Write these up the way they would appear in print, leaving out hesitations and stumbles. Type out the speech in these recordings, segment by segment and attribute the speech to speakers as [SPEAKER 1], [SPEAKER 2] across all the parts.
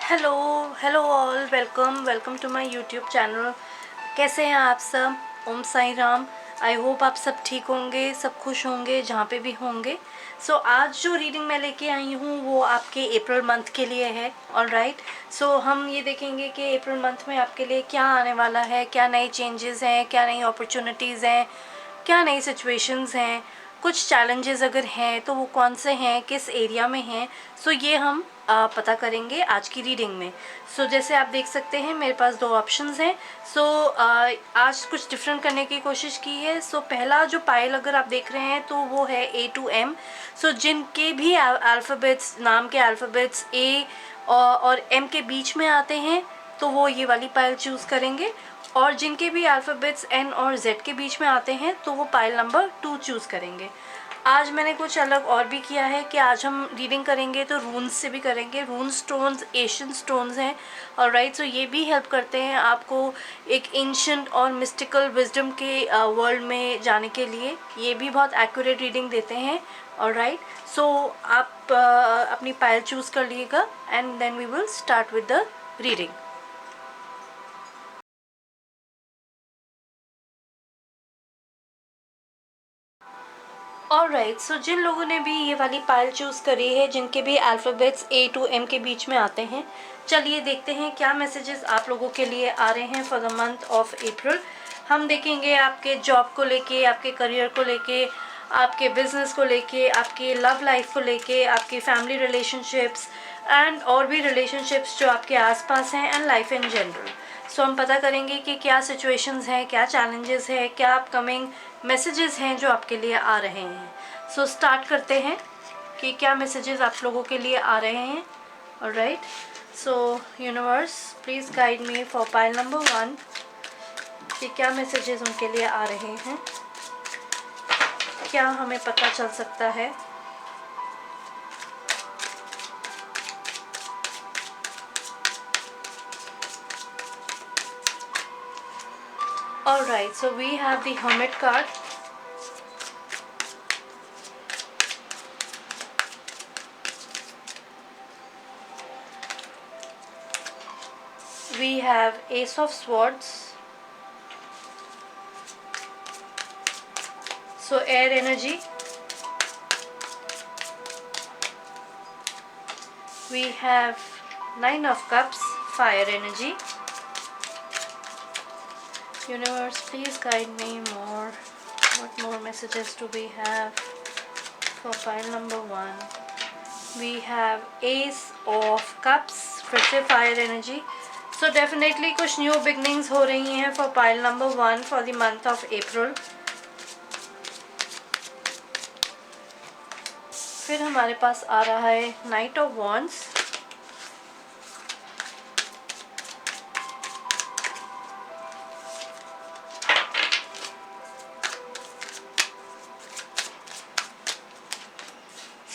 [SPEAKER 1] Hello hello all, welcome welcome to my YouTube channel. कैसे हैं आप सब? ओम साई राम। आई होप आप सब ठीक होंगे, सब खुश होंगे जहाँ पे भी होंगे। सो आज जो रीडिंग मैं लेके आई हूँ वो आपके अप्रैल मंथ के लिए है। ऑल राइट, सो हम ये देखेंगे कि अप्रैल मंथ में आपके लिए क्या आने वाला है, क्या नए चेंजेस हैं, क्या नई अपॉर्चुनिटीज़ हैं, क्या नई सिचुएशंस हैं, कुछ चैलेंजेस अगर हैं तो वो कौन से हैं, किस एरिया में हैं। सो ये हम पता करेंगे आज की रीडिंग में। सो जैसे आप देख सकते हैं मेरे पास दो ऑप्शंस हैं। सो आज कुछ डिफरेंट करने की कोशिश की है। सो पहला जो पाइल अगर आप देख रहे हैं तो वो है A to M। सो जिनके भी अल्फ़ाबेट्स, नाम के अल्फ़ाबेट्स A और M के बीच में आते हैं तो वो ये वाली पाइल चूज़ करेंगे, और जिनके भी अल्फ़ाबेट्स N और Z के बीच में आते हैं तो वो पाइल नंबर 2 चूज़ करेंगे। आज मैंने कुछ अलग और भी किया है कि आज हम रीडिंग करेंगे तो रून्स से भी करेंगे। रून स्टोन्स एशियन स्टोन्स हैं, और राइट, सो ये भी हेल्प करते हैं आपको एक एंशिएंट और मिस्टिकल विजडम के वर्ल्ड में जाने के लिए। ये भी बहुत एक्यूरेट रीडिंग देते हैं। और राइट, सो आप अपनी पाइल चूज़ कर लीजिएगा and then we will start with the reading. Alright, so जिन लोगों ने भी ये वाली पाइल चूज़ करी है, जिनके भी अल्फ़ाबेट्स A to M के बीच में आते हैं, चलिए देखते हैं क्या मैसेजेस आप लोगों के लिए आ रहे हैं फॉर द मंथ ऑफ अप्रैल। हम देखेंगे आपके जॉब को लेके, आपके करियर को लेके, आपके बिजनेस को लेके, आपके लव लाइफ को लेके, आपकी फैमिली रिलेशनशिप्स एंड और भी रिलेशनशिप्स जो आपके आसपास हैं, एंड लाइफ इन जनरल। सो हम पता करेंगे कि क्या सिचुएशंस हैं, क्या चैलेंजेस हैं, क्या अपकमिंग मैसेजेस हैं जो आपके लिए आ रहे हैं। सो स्टार्ट करते हैं कि क्या मैसेजेस आप लोगों के लिए आ रहे हैं। Alright, so universe please guide me for pile number 1 कि क्या मैसेजेस उनके लिए आ रहे हैं, क्या हमें पता चल सकता है। Alright, so we have the Hermit card. We have Ace of Swords. So air energy. We have Nine of Cups, fire energy. Universe, please guide me more. What more messages do we have for pile number 1? We have Ace of Cups, फिर से fire energy. So definitely कुछ new beginnings हो रही हैं for pile number 1 for the month of April. फिर हमारे पास आ रहा है Knight of Wands.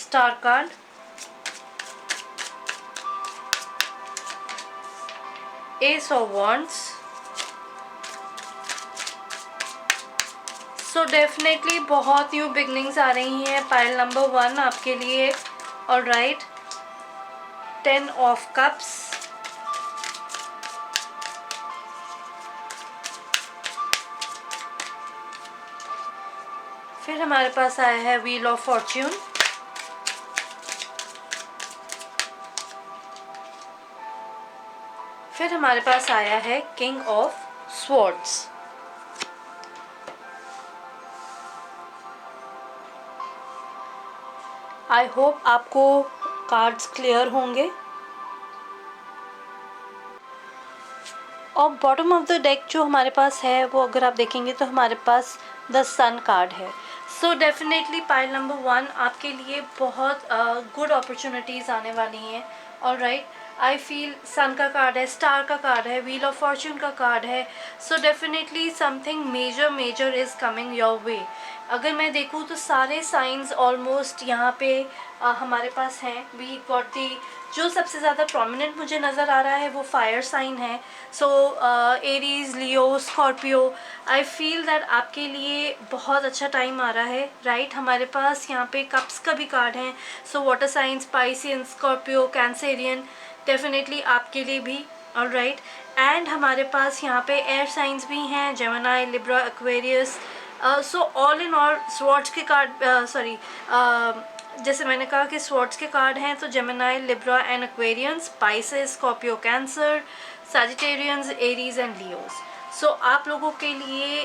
[SPEAKER 1] Star card. Ace of Wands. So definitely बहुत न्यू बिगनिंग्स आ रही हैं पाइल नंबर 1 आपके लिए। ऑलराइट, 10 ऑफ कप्स, फिर हमारे पास आया है व्हील ऑफ फॉर्च्यून, फिर हमारे पास आया है king of swords. I hope आपको कार्ड्स क्लियर होंगे। और बॉटम ऑफ द डेक जो हमारे पास है वो अगर आप देखेंगे तो हमारे पास द सन कार्ड है। सो डेफिनेटली पाइल नंबर 1 आपके लिए बहुत गुड अपॉर्चुनिटीज़ आने वाली हैं। ऑलराइट, आई फील सन का कार्ड है, स्टार का कार्ड है, व्हील ऑफ फॉर्च्यून का कार्ड है। So definitely something major is coming your way. अगर मैं देखूँ तो सारे साइंस ऑलमोस्ट यहाँ पे हमारे पास हैं। वी गॉट दी, जो सबसे ज़्यादा प्रोमिनेंट मुझे नज़र आ रहा है वो फायर साइन है। सो Aries, Leo, Scorpio, I feel that आपके लिए बहुत अच्छा टाइम आ रहा है। राइट, हमारे पास यहाँ पे कप्स का भी कार्ड है। So water sign, Piscean, Scorpio, Cancerian, definitely आपके लिए भी। ऑलराइट, एंड हमारे पास यहाँ पे एयर साइंस भी हैं, Gemini, Libra, Aquarius. So all in all swords के कार्ड, सॉरी, जैसे मैंने कहा कि स्वॉर्ड्स के कार्ड हैं, तो Gemini, Libra and Aquarians, Pisces, Scorpio, Cancer, Sagittarians, Aries and Leos. So आप लोगों के लिए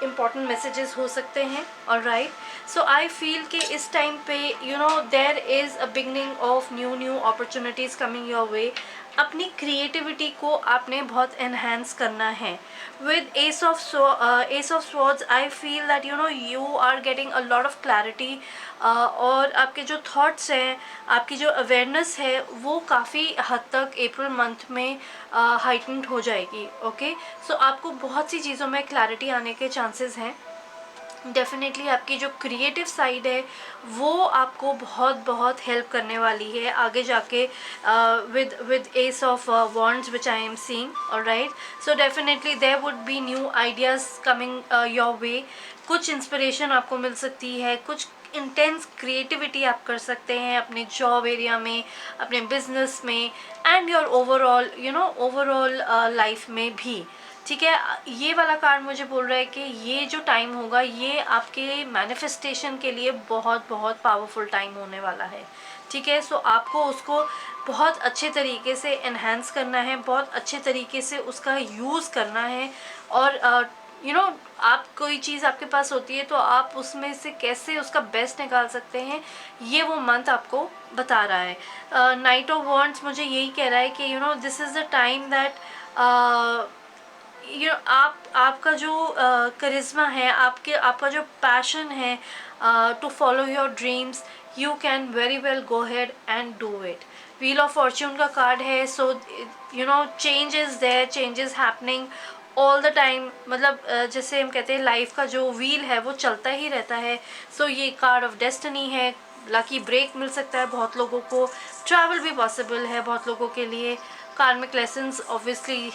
[SPEAKER 1] इम्पॉर्टेंट मैसेजेस हो सकते हैं। ऑलराइट, सो आई फील कि इस टाइम पे there is a beginning of new opportunities coming your way. अपनी क्रिएटिविटी को आपने बहुत एनहेंस करना है। With ace of swords I feel that you are getting a lot of clarity, और आपके जो थॉट्स हैं, आपकी जो अवेयरनेस है, वो काफ़ी हद तक अप्रैल मंथ में हाइटनड हो जाएगी। ओके, सो आपको बहुत सी चीज़ों में क्लैरिटी आने के चांसेस हैं। डेफिनेटली आपकी जो क्रिएटिव साइड है वो आपको बहुत बहुत हेल्प करने वाली है आगे जाके, with ace of wands which I am seeing. Alright, so definitely there would be new ideas coming your way. कुछ इंस्पिरेशन आपको मिल सकती है, कुछ इंटेंस क्रिएटिविटी आप कर सकते हैं अपने जॉब एरिया में, अपने बिजनेस में, and your overall overall life में भी। ठीक है, ये वाला कार्ड मुझे बोल रहा है कि ये जो टाइम होगा ये आपके मैनिफेस्टेशन के लिए बहुत बहुत पावरफुल टाइम होने वाला है। ठीक है, सो आपको उसको बहुत अच्छे तरीके से एनहेंस करना है, बहुत अच्छे तरीके से उसका यूज़ करना है। और आप कोई चीज़ आपके पास होती है तो आप उसमें से कैसे उसका बेस्ट निकाल सकते हैं, ये वो मंथ आपको बता रहा है। नाइट ऑफ वॉन्ड्स मुझे यही कह रहा है कि this is the time that आपका जो करिश्मा है, आपका जो पैशन है to follow your dreams, you can very well go head and do it. Wheel of fortune का कार्ड है, so change is there, change is happening all the time. मतलब जैसे हम कहते हैं लाइफ का जो व्हील है वो चलता ही रहता है। सो ये कार्ड ऑफ डेस्टिनी है, लकी ब्रेक मिल सकता है बहुत लोगों को, ट्रैवल भी पॉसिबल है बहुत लोगों के लिए। कार्मिक lessons obviously,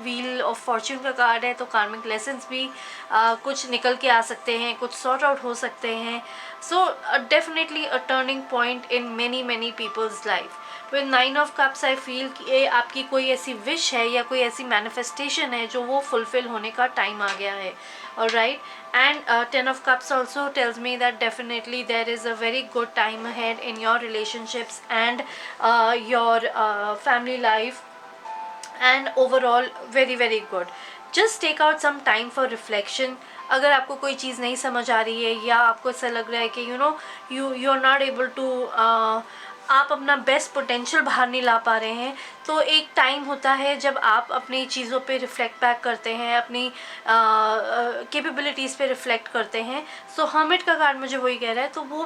[SPEAKER 1] wheel of fortune का कार्ड है तो कार्मिक लेसन्स भी कुछ निकल के आ सकते हैं, कुछ सॉर्ट आउट हो सकते हैं। So definitely a turning point in many people's life. With 9 of cups I feel कि आपकी कोई ऐसी विश है या कोई ऐसी मैनिफेस्टेशन है जो वो फुलफिल होने का टाइम आ गया है। Alright, and 10 of cups also tells me that definitely there is a very good time ahead in your relationships and your family life, and overall very good. Just take out some time for reflection. अगर आपको कोई चीज़ नहीं समझ आ रही है या आपको ऐसा लग रहा है कि you are not able to, आप अपना बेस्ट पोटेंशियल बाहर नहीं ला पा रहे हैं, तो एक टाइम होता है जब आप अपनी चीज़ों पे रिफ्लेक्ट बैक करते हैं, अपनी कैपेबिलिटीज़ पे रिफ्लेक्ट करते हैं। सो हर्मिट का कार्ड मुझे वही कह रहा है, तो वो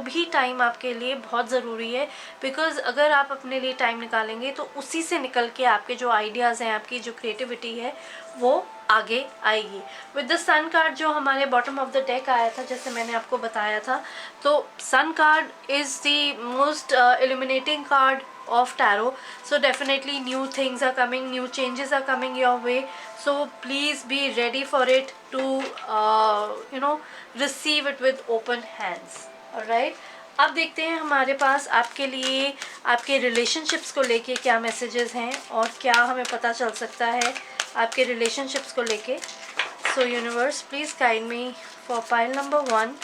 [SPEAKER 1] भी टाइम आपके लिए बहुत ज़रूरी है। बिकॉज़ अगर आप अपने लिए टाइम निकालेंगे तो उसी से निकल के आपके जो आइडियाज़ हैं, आपकी जो क्रिएटिविटी है वो आगे आएगी। विद द सन कार्ड जो हमारे बॉटम ऑफ द डेक आया था, जैसे मैंने आपको बताया था, तो sun card is the most illuminating card of tarot. So definitely new things are coming, new changes are coming your way, so please be ready for it to receive it with open hands. Alright, अब देखते हैं हमारे पास आपके लिए आपके relationships को लेके क्या मैसेजेस हैं और क्या हमें पता चल सकता है आपके रिलेशनशिप्स को लेके। सो universe please guide me for pile number 1।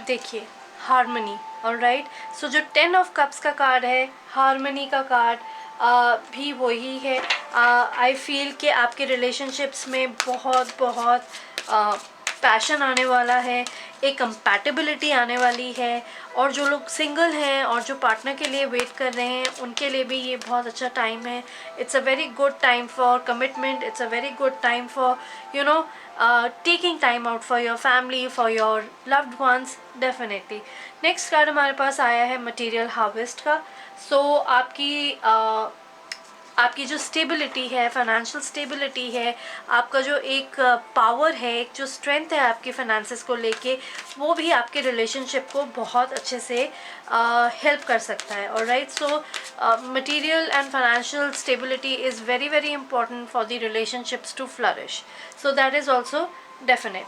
[SPEAKER 1] देखिए, हारमनी। ऑलराइट, सो जो 10 ऑफ कप्स का कार्ड है, हारमनी का कार्ड भी वही है। आई फील कि आपके रिलेशनशिप्स में बहुत बहुत पैशन आने वाला है, एक कंपैटिबिलिटी आने वाली है, और जो लोग सिंगल हैं और जो पार्टनर के लिए वेट कर रहे हैं उनके लिए भी ये बहुत अच्छा टाइम है। It's a very good time for commitment, it's a very good time for taking time out for your family, for your loved ones, definitely. Next card हमारे पास आया है मटेरियल हार्वेस्ट का। सो आपकी जो स्टेबिलिटी है, फाइनेंशियल स्टेबिलिटी है, आपका जो एक पावर है, एक जो स्ट्रेंथ है आपकी फाइनेंसेस को लेके, वो भी आपके रिलेशनशिप को बहुत अच्छे से हेल्प कर सकता है। Alright, so material and financial stability is very important for the relationships to flourish, so that is also definite.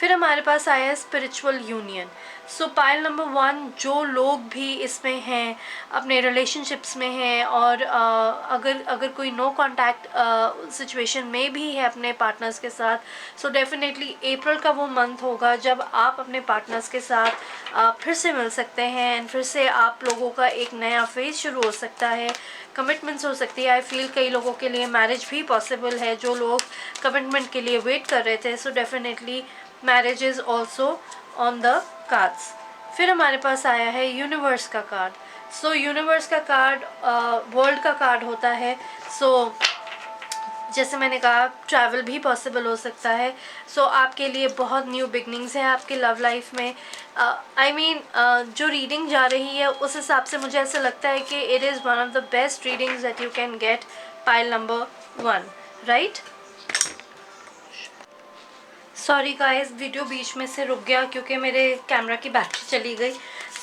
[SPEAKER 1] फिर हमारे पास आया है spiritual union. So pile number 1, जो लोग भी इसमें हैं, अपने रिलेशनशिप्स में हैं और अगर कोई नो कांटेक्ट सिचुएशन में भी है अपने पार्टनर्स के साथ, सो डेफिनेटली अप्रैल का वो मंथ होगा जब आप अपने पार्टनर्स के साथ फिर से मिल सकते हैं एंड फिर से आप लोगों का एक नया फेज शुरू हो सकता है, कमिटमेंट्स हो सकती है। आई फील कई लोगों के लिए मैरिज भी पॉसिबल है, जो लोग कमिटमेंट के लिए वेट कर रहे थे। So definitely marriage is also on the cards. फिर हमारे पास आया है यूनिवर्स का कार्ड। सो यूनिवर्स का कार्ड वर्ल्ड का कार्ड होता है। सो जैसे मैंने कहा, ट्रैवल भी पॉसिबल हो सकता है। सो आपके लिए बहुत न्यू बिगनिंग्स हैं आपके लव लाइफ में। आई मीन जो रीडिंग जा रही है उस हिसाब से मुझे ऐसा लगता है कि it is one of the best readings that you can get pile number 1, right. Sorry guys, video बीच में से रुक गया क्योंकि मेरे कैमरा की बैटरी चली गई।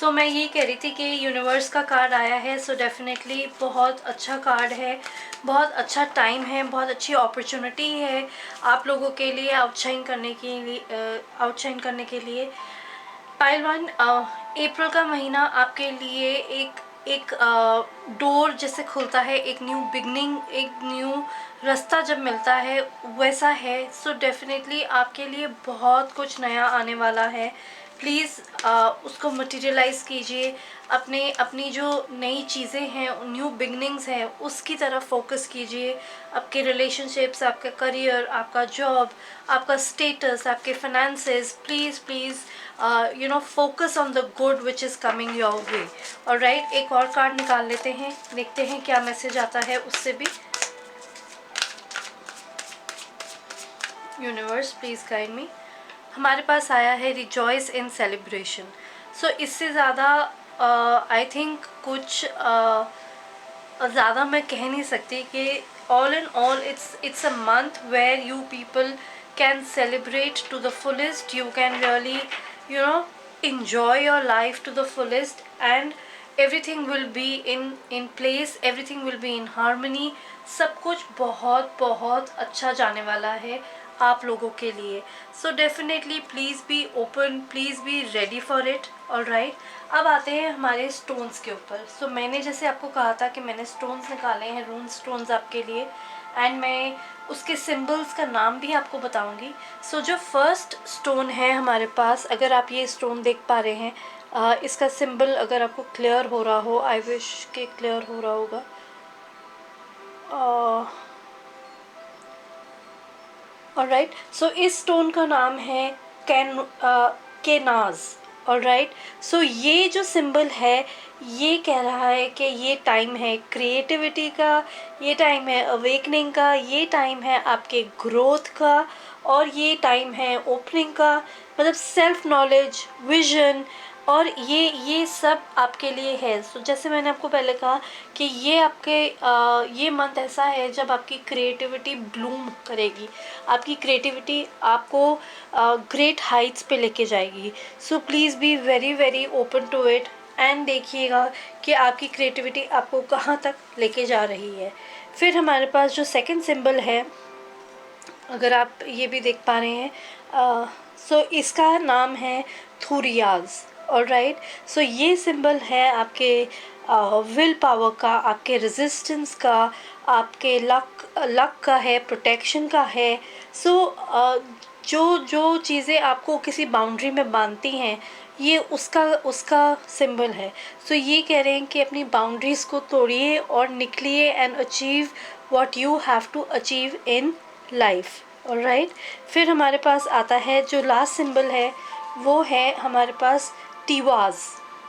[SPEAKER 1] सो मैं ये कह रही थी कि यूनिवर्स का कार्ड आया है। सो डेफिनेटली बहुत अच्छा कार्ड है, बहुत अच्छा टाइम है, बहुत अच्छी अपॉर्चुनिटी है आप लोगों के लिए आउटशाइन करने के लिए। पाइल 1, अप्रैल का महीना आपके लिए एक डोर जैसे खुलता है, एक न्यू बिगनिंग, एक न्यू रास्ता जब मिलता है वैसा है। सो डेफिनेटली आपके लिए बहुत कुछ नया आने वाला है। प्लीज़ उसको मटेरियलाइज़ कीजिए, अपनी जो नई चीज़ें हैं, न्यू बिगनिंग्स हैं, उसकी तरफ फोकस कीजिए। आपके रिलेशनशिप्स, आपका करियर, आपका जॉब, आपका स्टेटस, आपके finances, please please focus on the good which is coming your वे। और राइट, एक और कार्ड निकाल लेते हैं, देखते हैं क्या मैसेज आता है उससे भी। Universe please guide me. हमारे पास आया है रिजॉइस इन सेलिब्रेशन। सो इससे ज़्यादा आई थिंक कुछ ज़्यादा मैं कह नहीं सकती कि all in all it's a month where you people can celebrate to the fullest. You can really enjoy your life to the fullest, and everything will be in place, everything will be in harmony. सब कुछ बहुत बहुत अच्छा जाने वाला है आप लोगों के लिए। So definitely please be open, please be ready for it. Alright, अब आते हैं हमारे स्टोन्स के ऊपर। सो मैंने जैसे आपको कहा था कि मैंने स्टोन्स निकाले हैं, रून स्टोन्स आपके लिए, एंड मैं उसके सिंबल्स का नाम भी आपको बताऊंगी। सो जो फर्स्ट स्टोन है हमारे पास, अगर आप ये स्टोन देख पा रहे हैं, इसका सिंबल अगर आपको क्लियर हो रहा हो, आई विश के क्लियर हो रहा होगा। ऑलराइट, सो इस स्टोन का नाम है केनाज। ऑलराइट, सो ये जो सिंबल है ये कह रहा है कि ये टाइम है क्रिएटिविटी का, ये टाइम है अवेकनिंग का, ये टाइम है आपके ग्रोथ का, और ये टाइम है ओपनिंग का, मतलब सेल्फ नॉलेज, विजन, और ये सब आपके लिए है। सो जैसे मैंने आपको पहले कहा कि ये आपके ये मंथ ऐसा है जब आपकी क्रिएटिविटी ब्लूम करेगी, आपकी क्रिएटिविटी आपको ग्रेट हाइट्स पे लेके जाएगी। So please be very very open to it and देखिएगा कि आपकी क्रिएटिविटी आपको कहाँ तक लेके जा रही है। फिर हमारे पास जो सेकंड सिंबल है, अगर आप ये भी देख पा रहे हैं, सो इसका नाम है थूरियाज। ऑलराइट, सो ये सिंबल है आपके विल पावर का, आपके रेजिस्टेंस का, आपके लक का है, प्रोटेक्शन का है। सो जो चीज़ें आपको किसी बाउंड्री में बांधती हैं, ये उसका सिंबल है। सो ये कह रहे हैं कि अपनी बाउंड्रीज़ को तोड़िए और निकलिए and achieve what you have to achieve in life. Alright, फिर हमारे पास आता है जो लास्ट सिंबल है, वो है हमारे पास टीवाज।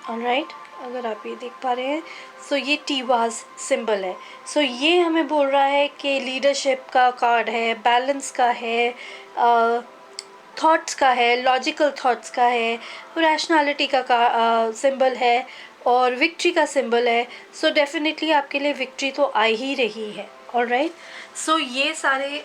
[SPEAKER 1] ऑलराइट, अगर आप ये देख पा रहे हैं, सो ये टीवाज सिंबल है। सो ये हमें बोल रहा है कि लीडरशिप का कार्ड है, बैलेंस का है, थॉट्स का है, लॉजिकल थॉट्स का है, रैशनैलिटी का सिंबल है, और विक्ट्री का सिंबल है। सो डेफिनेटली आपके लिए विक्ट्री तो आ ही रही है। ऑलराइट, सो ये सारे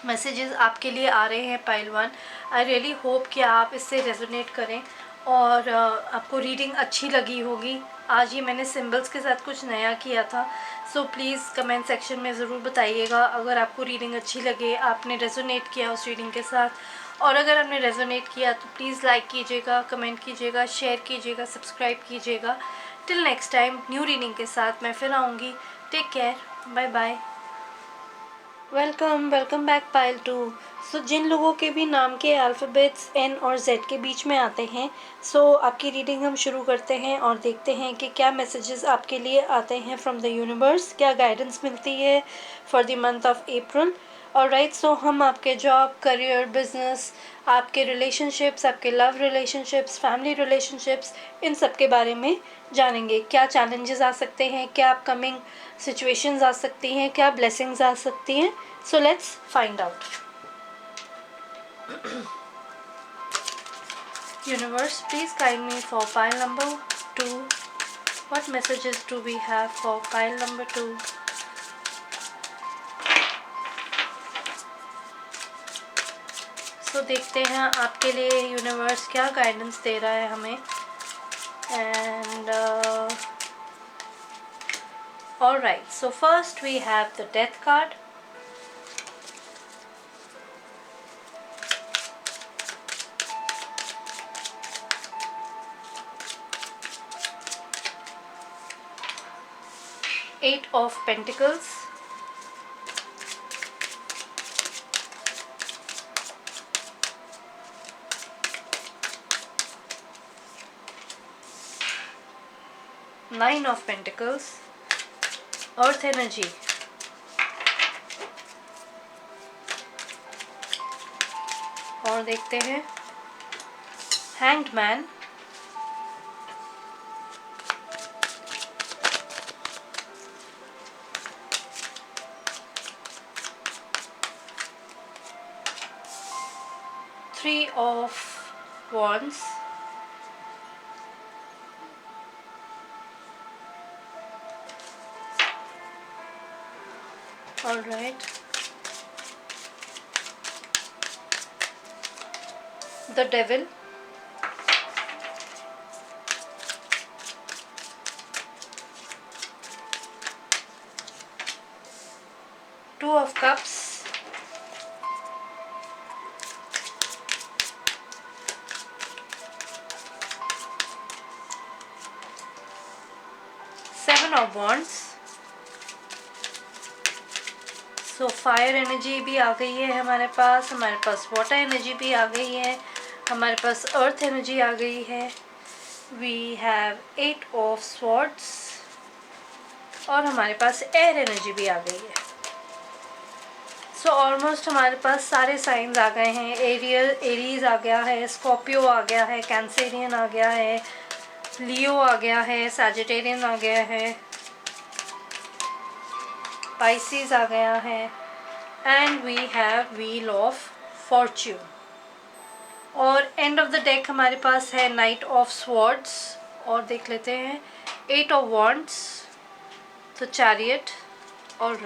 [SPEAKER 1] मैसेजेस आपके लिए आ रहे हैं पाइल 1। आई रियली होप कि आप इससे रेजोनेट करें और आपको रीडिंग अच्छी लगी होगी। आज ही मैंने सिम्बल्स के साथ कुछ नया किया था। सो प्लीज़ कमेंट सेक्शन में ज़रूर बताइएगा अगर आपको रीडिंग अच्छी लगे, आपने रेजोनेट किया उस रीडिंग के साथ, और अगर आपने रेजोनेट किया तो प्लीज़ लाइक कीजिएगा, कमेंट कीजिएगा, शेयर कीजिएगा, सब्सक्राइब कीजिएगा। Till next time new reading के साथ मैं फिर आऊँगी। Take care, bye bye. Welcome back pile 2। So जिन लोगों के भी नाम के अल्फ़ाबेट्स N और Z के बीच में आते हैं, सो आपकी रीडिंग हम शुरू करते हैं और देखते हैं कि क्या मैसेजेस आपके लिए आते हैं फ्रॉम द यूनिवर्स, क्या गाइडेंस मिलती है for the month of April. Alright, so हम आपके जॉब, करियर, बिजनेस, आपके रिलेशनशिप्स, आपके लव रिलेशनशिप्स, फैमिली रिलेशनशिप्स, इन सब के बारे में जानेंगे। क्या चैलेंजेस आ सकते हैं, क्या अपकमिंग सिचुएशंस आ सकती हैं, क्या ब्लेसिंग्स आ सकती हैं। So let's find out. Universe, please guide me for pile number 2. What messages do we have for pile number 2? So देखते हैं आपके लिए यूनिवर्स क्या गाइडेंस दे रहा है हमें। And alright, so first we have the death card. Eight of Pentacles. Nine of Pentacles. Earth energy. और देखते हैं Hanged Man. Three of Wands. All right. The Devil. Two of Cups. Seven of Wands. So fire energy भी आ गई है हमारे पास water energy भी आ गई है, हमारे पास अर्थ एनर्जी आ गई है। वी हैव 8 ऑफ स्वॉर्ड्स और हमारे पास एयर एनर्जी भी आ गई है। सो ऑलमोस्ट हमारे पास सारे साइंस आ गए हैं। एरीज आ गया है, स्कॉर्पियो आ गया है, कैंसेरियन आ गया है, लियो आ गया है, सैजिटेरियन आ गया है, पाइसिस आ गया है, and we have wheel of fortune. और एंड ऑफ द डेक हमारे पास है नाइट ऑफ स्वॉर्ड्स और देख लेते हैं 8 ऑफ वॉन्ड्स, तो चैरियट। ऑल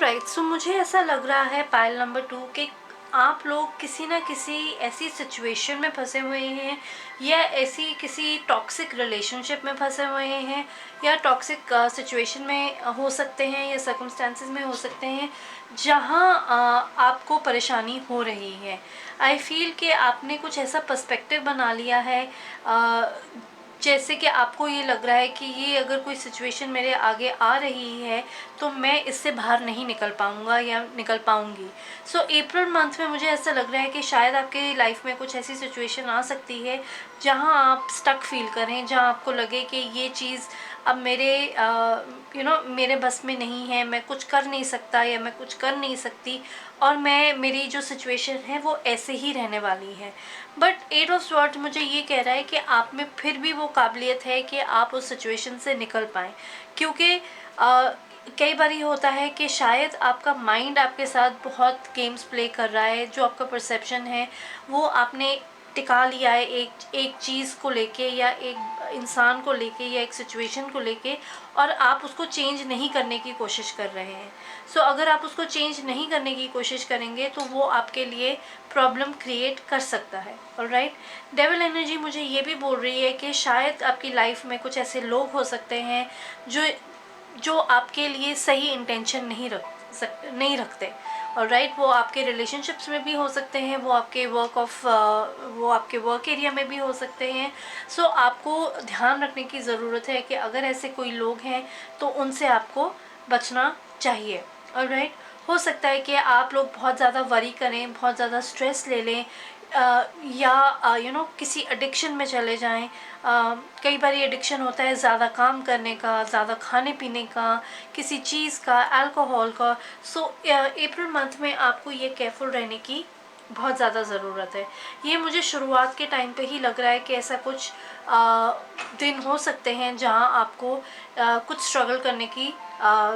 [SPEAKER 1] राइट, सो मुझे ऐसा लग रहा है पाइल नंबर 2 कि आप लोग किसी ना किसी ऐसी सिचुएशन में फंसे हुए हैं या ऐसी किसी टॉक्सिक रिलेशनशिप में फंसे हुए हैं या टॉक्सिक सिचुएशन में हो सकते हैं या सर्कमस्टेंसेस में हो सकते हैं जहां आपको परेशानी हो रही है। आई फील कि आपने कुछ ऐसा पर्सपेक्टिव बना लिया है जैसे कि आपको ये लग रहा है कि ये अगर कोई सिचुएशन मेरे आगे आ रही है तो मैं इससे बाहर नहीं निकल पाऊँगा या निकल पाऊँगी। सो अप्रैल मंथ में मुझे ऐसा लग रहा है कि शायद आपके लाइफ में कुछ ऐसी सिचुएशन आ सकती है जहां आप स्टक फील करें, जहां आपको लगे कि ये चीज़ अब मेरे बस में नहीं है, मैं कुछ कर नहीं सकता या मैं कुछ कर नहीं सकती और मेरी जो सिचुएशन है वो ऐसे ही रहने वाली है। बट 8 ऑफ स्वॉर्ड्स मुझे ये कह रहा है कि आप में फिर भी वो काबिलियत है कि आप उस सिचुएशन से निकल पाएँ, क्योंकि कई बार ये होता है कि शायद आपका माइंड आपके साथ बहुत गेम्स प्ले कर रहा है, जो आपका परसेप्शन है वो आपने टिका लिया है एक चीज़ को लेके या एक इंसान को लेके या एक सिचुएशन को लेके, और आप उसको चेंज नहीं करने की कोशिश कर रहे हैं। सो अगर आप उसको चेंज नहीं करने की कोशिश करेंगे तो वो आपके लिए प्रॉब्लम क्रिएट कर सकता है। ऑलराइट, डेविल एनर्जी मुझे ये भी बोल रही है कि शायद आपकी लाइफ में कुछ ऐसे लोग हो सकते हैं जो आपके लिए सही इंटेंशन नहीं रखते। ऑलराइट, वो आपके रिलेशनशिप्स में भी हो सकते हैं, वो आपके वर्क एरिया में भी हो सकते हैं। सो आपको ध्यान रखने की ज़रूरत है कि अगर ऐसे कोई लोग हैं तो उनसे आपको बचना चाहिए। ऑलराइट, हो सकता है कि आप लोग बहुत ज़्यादा वरी करें, बहुत ज़्यादा स्ट्रेस ले लें, या किसी एडिक्शन में चले जाएं। कई बार एडिक्शन होता है ज़्यादा काम करने का, ज़्यादा खाने पीने का, किसी चीज़ का, अल्कोहल का। सो अप्रैल मंथ में आपको ये केयरफुल रहने की बहुत ज़्यादा ज़रूरत है। ये मुझे शुरुआत के टाइम पे ही लग रहा है कि ऐसा कुछ दिन हो सकते हैं जहाँ आपको कुछ स्ट्रगल करने की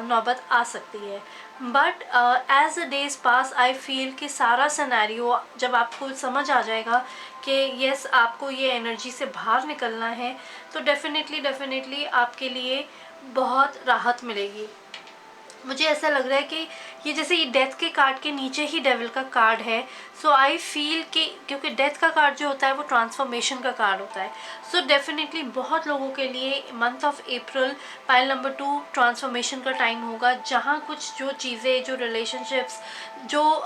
[SPEAKER 1] नौबत आ सकती है। But as a days pass I feel कि सारा सिनेरियो जब आपको समझ आ जाएगा कि यस आपको ये एनर्जी से बाहर निकलना है, तो डेफिनेटली आपके लिए बहुत राहत मिलेगी। मुझे ऐसा लग रहा है कि ये जैसे ये डेथ के कार्ड के नीचे ही डेविल का कार्ड है। सो आई फील कि क्योंकि डेथ का कार्ड जो होता है वो ट्रांसफॉर्मेशन का कार्ड होता है। सो डेफिनेटली बहुत लोगों के लिए month of April pile number 2 transformation का टाइम होगा, जहाँ कुछ जो चीज़ें, जो रिलेशनशिप्स, जो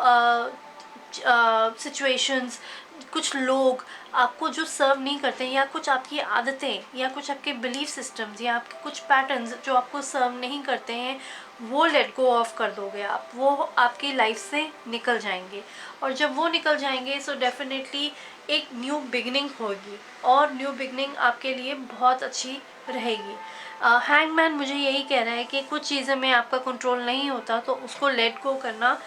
[SPEAKER 1] सिचुएशंस, कुछ लोग आपको जो सर्व नहीं करते, या कुछ आपकी आदतें, या कुछ आपके बिलीफ सिस्टम्स, या आपके कुछ पैटर्न्स जो आपको सर्व नहीं करते हैं, वो लेट गो ऑफ कर दोगे आप, वो आपकी लाइफ से निकल जाएंगे। और जब वो निकल जाएंगे सो डेफिनेटली एक न्यू बिगनिंग होगी, और न्यू बिगनिंग आपके लिए बहुत अच्छी रहेगी। हैंगमैन मुझे यही कह रहा है कि कुछ चीज़ें में आपका कंट्रोल नहीं होता तो उसको लेट गो करना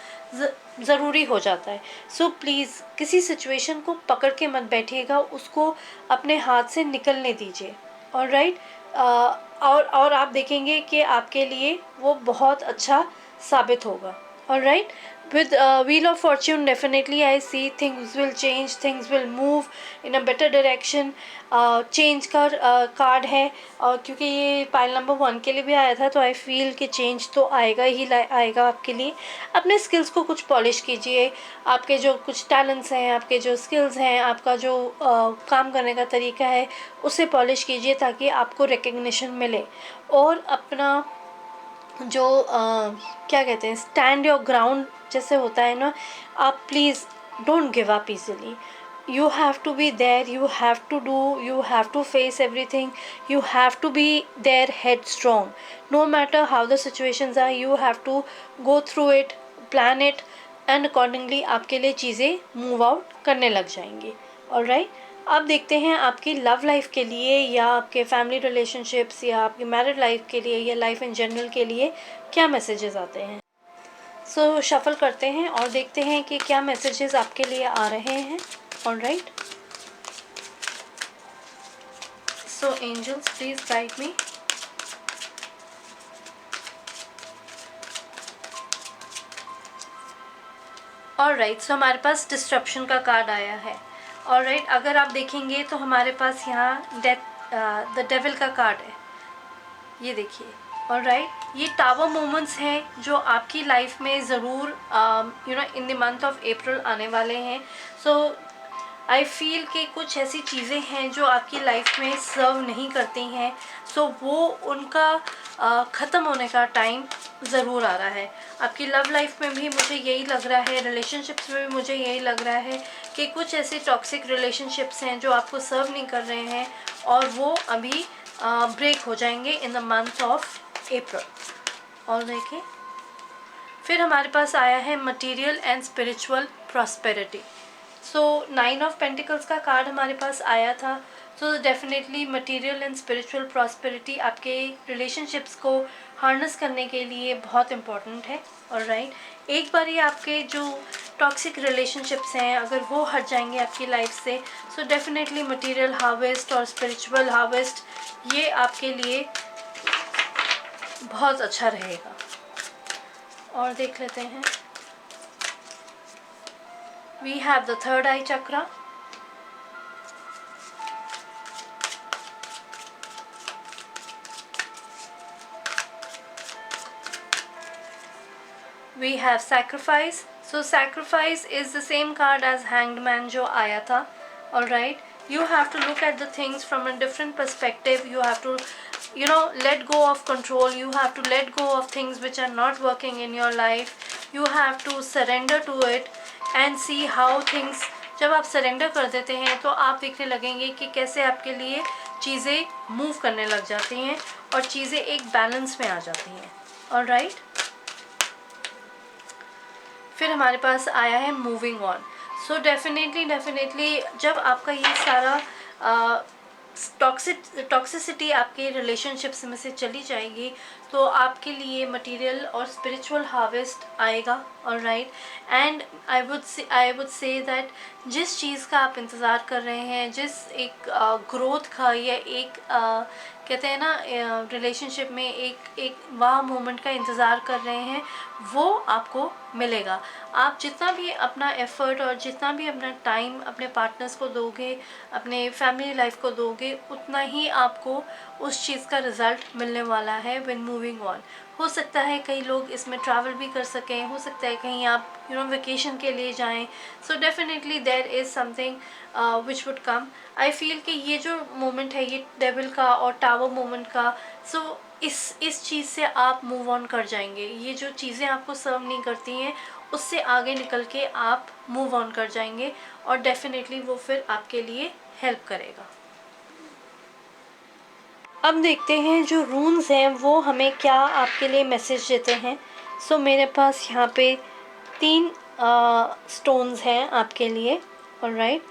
[SPEAKER 1] ज़रूरी हो जाता है। सो प्लीज़ किसी सिचुएशन को पकड़ के मत बैठिएगा, उसको अपने हाथ से निकलने दीजिए। ऑलराइट, और आप देखेंगे कि आपके लिए वो बहुत अच्छा साबित होगा। Alright, with wheel of fortune definitely I see things will change, things will move in a better direction। Change का कार्ड है, और क्योंकि ये पाइल नंबर 1 के लिए भी आया था तो आई फील कि चेंज तो आएगा ही आएगा आपके लिए। अपने स्किल्स को कुछ पॉलिश कीजिए, आपके जो कुछ टैलेंट्स हैं, आपके जो स्किल्स हैं, आपका जो काम करने का तरीका है उसे पॉलिश कीजिए ताकि आपको रिकग्निशन मिले। और अपना जो क्या कहते हैं, स्टैंड योर ग्राउंड जैसे होता है ना, आप please don't give up easily. You have to be there, you have to do, you have to face everything, you have to be there headstrong. No matter how the situations are, you have to go through it, plan it, and accordingly आपके लिए चीज़ें move out करने लग जाएंगी। Alright, अब देखते हैं आपकी लव लाइफ के लिए, या आपके फैमिली रिलेशनशिप्स, या आपकी मैरिड लाइफ के लिए, या लाइफ इन जनरल के लिए क्या मैसेजेस आते हैं। सो शफल करते हैं और देखते हैं कि क्या मैसेजेस आपके लिए आ रहे हैं। Alright, so angels please guide me. Alright, so हमारे पास डिस्ट्रप्शन का कार्ड आया है। ऑलराइट, अगर आप देखेंगे तो हमारे पास यहाँ द डेविल का कार्ड है, ये देखिए। ऑलराइट, ये टावर मोमेंट्स हैं जो आपकी लाइफ में ज़रूर इन द मंथ ऑफ अप्रैल आने वाले हैं। सो आई फील कि कुछ ऐसी चीज़ें हैं जो आपकी लाइफ में सर्व नहीं करती हैं, सो वो उनका ख़त्म होने का टाइम ज़रूर आ रहा है। आपकी लव लाइफ में भी मुझे यही लग रहा है, रिलेशनशिप्स में भी मुझे यही लग रहा है कि कुछ ऐसे टॉक्सिक रिलेशनशिप्स हैं जो आपको सर्व नहीं कर रहे हैं, और वो अभी ब्रेक हो जाएंगे इन द मंथ ऑफ अप्रैल। और देखिए, फिर हमारे पास आया है material and spiritual prosperity. So 9 of pentacles का कार्ड हमारे पास आया था। So definitely material and spiritual prosperity आपके रिलेशनशिप्स को हार्नस करने के लिए बहुत इम्पॉर्टेंट है। ऑलराइट, एक बार ये आपके जो टॉक्सिक रिलेशनशिप्स हैं अगर वो हट जाएंगे आपकी लाइफ से, सो डेफिनेटली मटेरियल हार्वेस्ट और स्पिरिचुअल हार्वेस्ट ये आपके लिए बहुत अच्छा रहेगा। और देख लेते हैं, we have the third eye chakra, we have sacrifice. So sacrifice is the same card as hanged man जो आया था. Alright, you have to look at the things from a different perspective. You have to, you know, let go of control. You have to let go of things which are not working in your life. You have to surrender to it and see how things, जब आप surrender कर देते हैं तो आप देखने लगेंगे कि कैसे आपके लिए चीज़ें मूव करने लग जाती हैं और चीज़ें एक बैलेंस में आ जाती हैं. ऑलराइट, फिर हमारे पास आया है मूविंग ऑन. सो डेफिनेटली जब आपका ये सारा टॉक्सिसिटी आपके रिलेशनशिप्स में से चली जाएगी तो आपके लिए मटेरियल और स्पिरिचुअल हार्वेस्ट आएगा. Alright, and I would say that जिस चीज़ का आप इंतज़ार कर रहे हैं, जिस एक ग्रोथ का या एक कहते हैं ना रिलेशनशिप में एक वाह मोमेंट का इंतज़ार कर रहे हैं, वो आपको मिलेगा. आप जितना भी अपना एफ़र्ट और जितना भी अपना टाइम अपने पार्टनर्स को दोगे, अपने फैमिली लाइफ को दोगे, उतना ही आपको उस चीज़ का रिज़ल्ट मिलने वाला है व्हेन मूविंग ऑन. हो सकता है कई लोग इसमें ट्रैवल भी कर सकें, हो सकता है कहीं आप वेकेशन के लिए जाएं. So definitely there is something which would come. I feel कि ये जो मोमेंट है ये डेविल का और टावर मोमेंट का, सो इस चीज़ से आप मूव ऑन कर जाएंगे. ये जो चीज़ें आपको सर्व नहीं करती हैं उससे आगे निकल के आप मूव ऑन कर जाएंगे और डेफिनेटली वो फिर आपके लिए हेल्प करेगा. अब देखते हैं जो रून्स हैं वो हमें क्या आपके लिए मैसेज देते हैं. सो मेरे पास यहाँ पे 3 स्टोन्स हैं आपके लिए. ऑलराइट,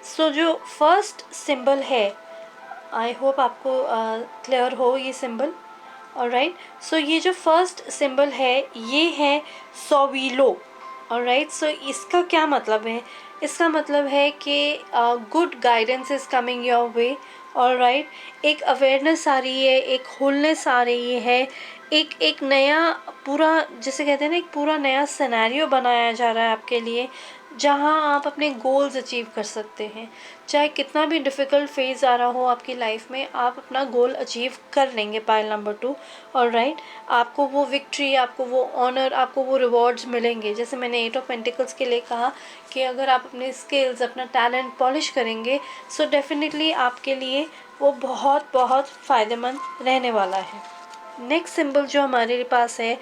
[SPEAKER 1] सो जो फर्स्ट सिंबल है, आई होप आपको क्लियर हो ये सिंबल. ऑलराइट, सो ये जो फर्स्ट सिंबल है ये है सोविलो. ऑलराइट, सो इसका क्या मतलब है? इसका मतलब है कि good guidance is coming your way. Alright, एक अवेयरनेस आ रही है, एक होलनेस आ रही है, एक नया पूरा, जैसे कहते हैं ना, एक पूरा नया सिनेरियो बनाया जा रहा है आपके लिए जहां आप अपने गोल्स अचीव कर सकते हैं. चाहे कितना भी डिफ़िकल्ट फेज़ आ रहा हो आपकी लाइफ में, आप अपना गोल अचीव कर लेंगे. Pile number 2. ऑलराइट, आपको वो विक्ट्री, आपको वो ऑनर, आपको वो रिवॉर्ड्स मिलेंगे. जैसे मैंने 8 ऑफ पेंटिकल्स के लिए कहा कि अगर आप अपने स्किल्स, अपना टैलेंट पॉलिश करेंगे सो डेफिनेटली आपके लिए वो बहुत बहुत फ़ायदेमंद रहने वाला है. नेक्स्ट सिंबल जो हमारे पास है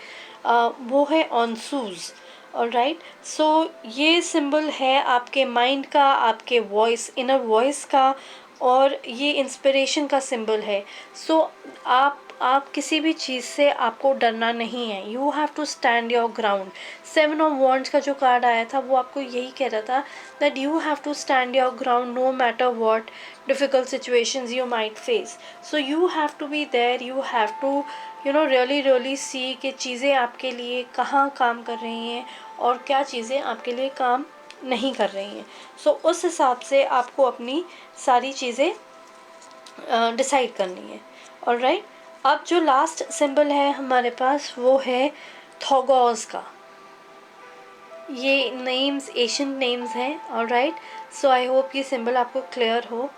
[SPEAKER 1] वो है ऑनसूज. ऑलराइट, सो ये सिंबल है आपके माइंड का, आपके वॉइस, इनर वॉइस का, और ये इंस्पिरेशन का सिंबल है. सो आप किसी भी चीज़ से आपको डरना नहीं है. You have to stand your ground. 7 of wands का जो कार्ड आया था वो आपको यही कह रहा था that you have to stand your ground no matter what difficult situations you might face. So you have to be there. You have to really see कि चीज़ें आपके लिए कहाँ काम कर रही हैं और क्या चीज़ें आपके लिए काम नहीं कर रही हैं. सो उस हिसाब से आपको अपनी सारी चीज़ें डिसाइड करनी है. ऑलराइट, अब जो लास्ट सिंबल है हमारे पास वो है थॉगोस का. ये नेम्स एशियन नेम्स हैं. ऑलराइट, सो आई होप ये सिंबल आपको क्लियर हो.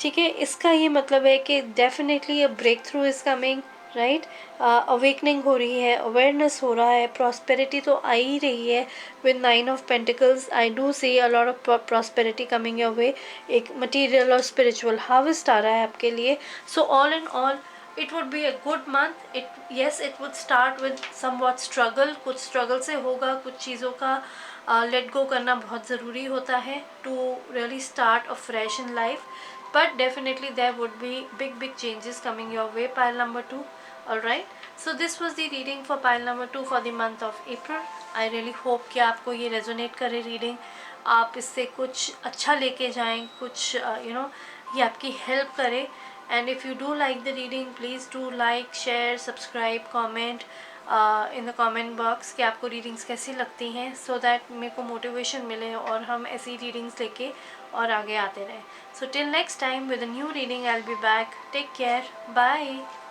[SPEAKER 1] ठीक है, इसका ये मतलब है कि definitely a breakthrough is coming. Right, awakening हो रही है, अवेयरनेस हो रहा है, प्रॉस्पेरिटी तो आ ही रही है. With 9 of pentacles I do see a lot of prosperity coming your way. एक मटीरियल और स्पिरिचुअल हार्वेस्ट आ रहा है आपके लिए. सो all in all it would be a good month. It would start with somewhat struggle. कुछ struggle से होगा, कुछ चीज़ों का let go करना बहुत ज़रूरी होता है to really start a fresh in life. But definitely there would be big changes coming your way. Pile number 2. Alright, so this was the reading for pile number 2 for the month of April. I really hope कि आपको ये resonate करे reading, आप इससे कुछ अच्छा लेके जाएं, कुछ ये आपकी help करे. And if you do like the reading, please do like, share, subscribe, comment in the comment box कि आपको readings कैसी लगती हैं, so that मेरे को motivation मिले और हम ऐसी readings लेके और आगे आते रहें. So till next time with a new reading I'll be back. Take care. Bye.